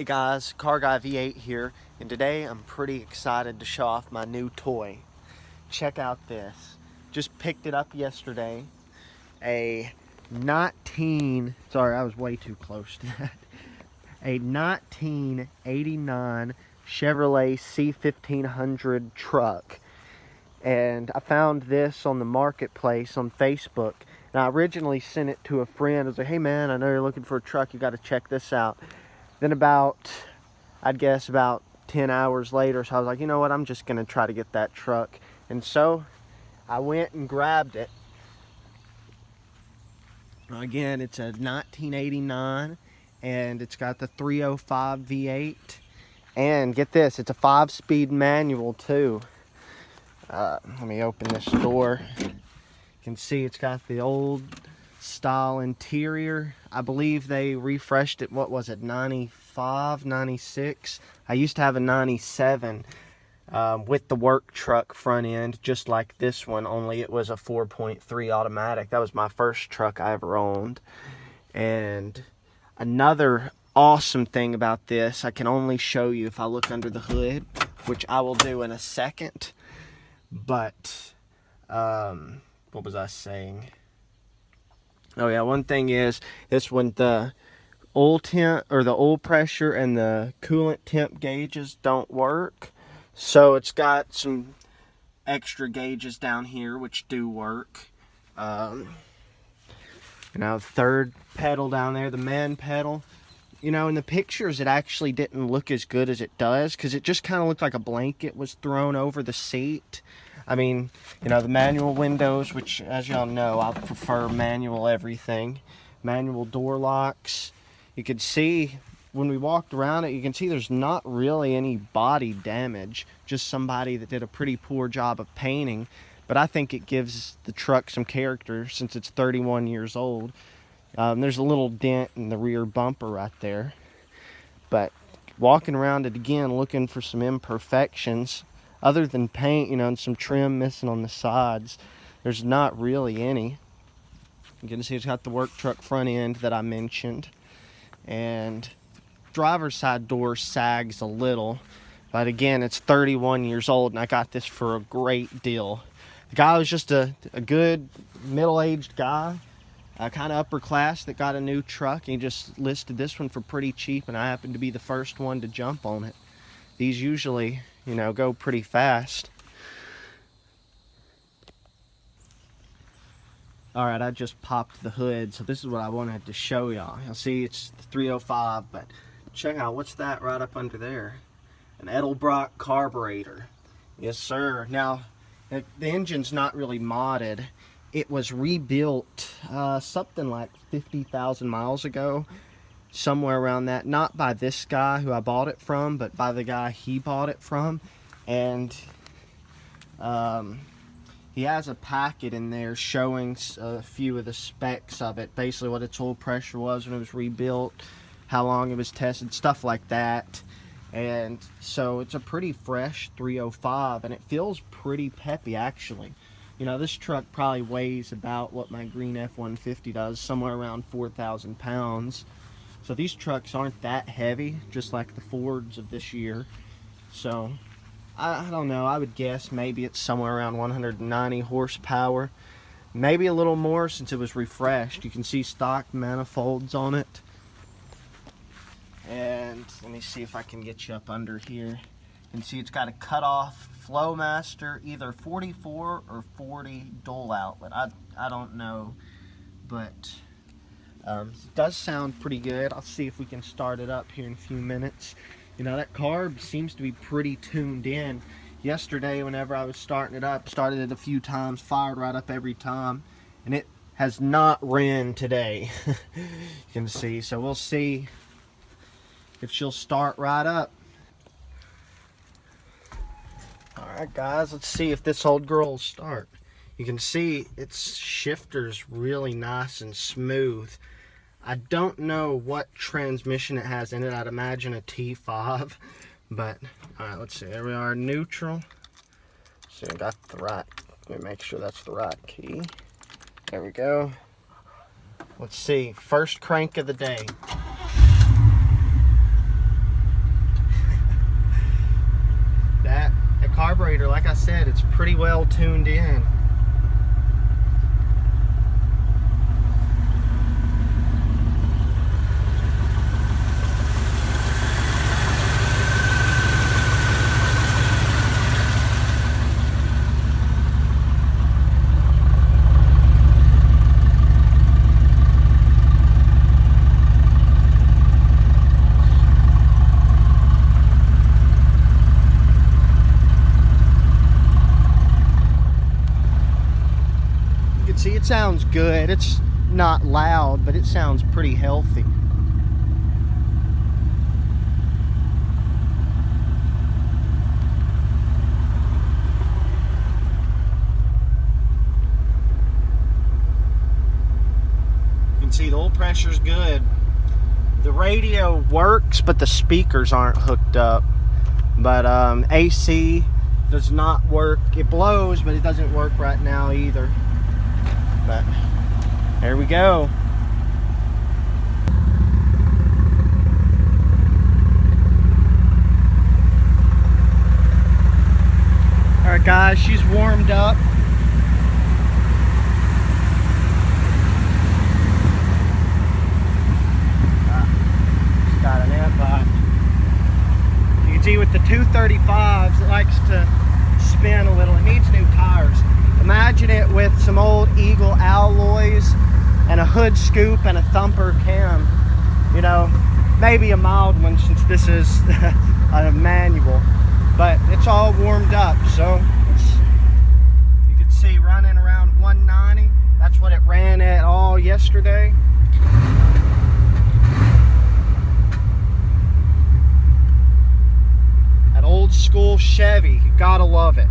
Hey guys, Car Guy V8 here, and today I'm pretty excited to show off my new toy. Check out this. Just picked it up yesterday. Sorry, I was way too close to that. A 1989 Chevrolet C1500 truck. And I found this on the marketplace on Facebook. And I originally sent it to a friend. I was like, hey man, I know you're looking for a truck, you got to check this out. Then I'd guess about 10 hours later, so I was like, you know what, I'm just going to try to get that truck. And so I went and grabbed it. Again, it's a 1989, and it's got the 305 V8. And get this, it's a 5-speed manual too. Let me open this door. You can see it's got the old style interior. I believe they refreshed it, what was it, 95, 96? I used to have a 97 with the work truck front end, just like this one, only it was a 4.3 automatic. That was my first truck I ever owned. And another awesome thing about this, I can only show you if I look under the hood, which I will do in a second. But what was I saying? Oh yeah, one thing is this one, the oil temp or the oil pressure and the coolant temp gauges don't work. So it's got some extra gauges down here which do work. You know, third pedal down there, the man pedal. You know, in the pictures it actually didn't look as good as it does, because it just kind of looked like a blanket was thrown over the seat. I mean, you know, the manual windows, which, as y'all know, I prefer manual everything. Manual door locks. You can see, when we walked around it, you can see there's not really any body damage. Just somebody that did a pretty poor job of painting. But I think it gives the truck some character since it's 31 years old. There's a little dent in the rear bumper right there. But walking around it again, looking for some imperfections. Other than paint, you know, and some trim missing on the sides, there's not really any. You can see it's got the work truck front end that I mentioned. And driver's side door sags a little. But again, it's 31 years old, and I got this for a great deal. The guy was just a good middle-aged guy, kind of upper class, that got a new truck. And he just listed this one for pretty cheap, and I happened to be the first one to jump on it. These usually, you know, go pretty fast. Alright, I just popped the hood, so this is what I wanted to show y'all. You'll see it's the 305, but check out, what's that right up under there? An Edelbrock carburetor. Yes, sir. Now, the engine's not really modded. It was rebuilt something like 50,000 miles ago. Somewhere around that. Not by this guy who I bought it from, but by the guy he bought it from. And he has a packet in there showing a few of the specs of it. Basically what its oil pressure was when it was rebuilt, how long it was tested, stuff like that. And so it's a pretty fresh 305, and it feels pretty peppy actually. You know, this truck probably weighs about what my green F-150 does, somewhere around 4,000 pounds. So these trucks aren't that heavy, just like the Fords of this year. So, I don't know, I would guess maybe it's somewhere around 190 horsepower. Maybe a little more since it was refreshed. You can see stock manifolds on it. And let me see if I can get you up under here. You can see it's got a cutoff Flowmaster, either 44 or 40 dual outlet. I don't know, but it does sound pretty good. I'll see if we can start it up here in a few minutes. You know, that carb seems to be pretty tuned in. Yesterday, whenever I was starting it up, started it a few times, fired right up every time, and it has not ran today. You can see, so we'll see if she'll start right up. Alright guys, let's see if this old girl will start. You can see its shifter's really nice and smooth. I don't know what transmission it has in it. I'd imagine a T5. But, alright, let's see. There we are, neutral. So I got the right, let me make sure that's the right key. There we go. Let's see, first crank of the day. radiator, like I said, it's pretty well tuned in. See, it sounds good. It's not loud, but it sounds pretty healthy. You can see the oil pressure's good. The radio works, but the speakers aren't hooked up. But AC does not work. It blows, but it doesn't work right now either. But there we go. All right, guys, she's warmed up. She's got an amp hot. You can see with the 235s, it likes to spin a little. It needs new tires. Imagine it with some old Eagle alloys and a hood scoop and a thumper cam. You know, maybe a mild one since this is a manual. But it's all warmed up, so you can see running around 190. That's what it ran at all yesterday. That old school Chevy, you gotta love it.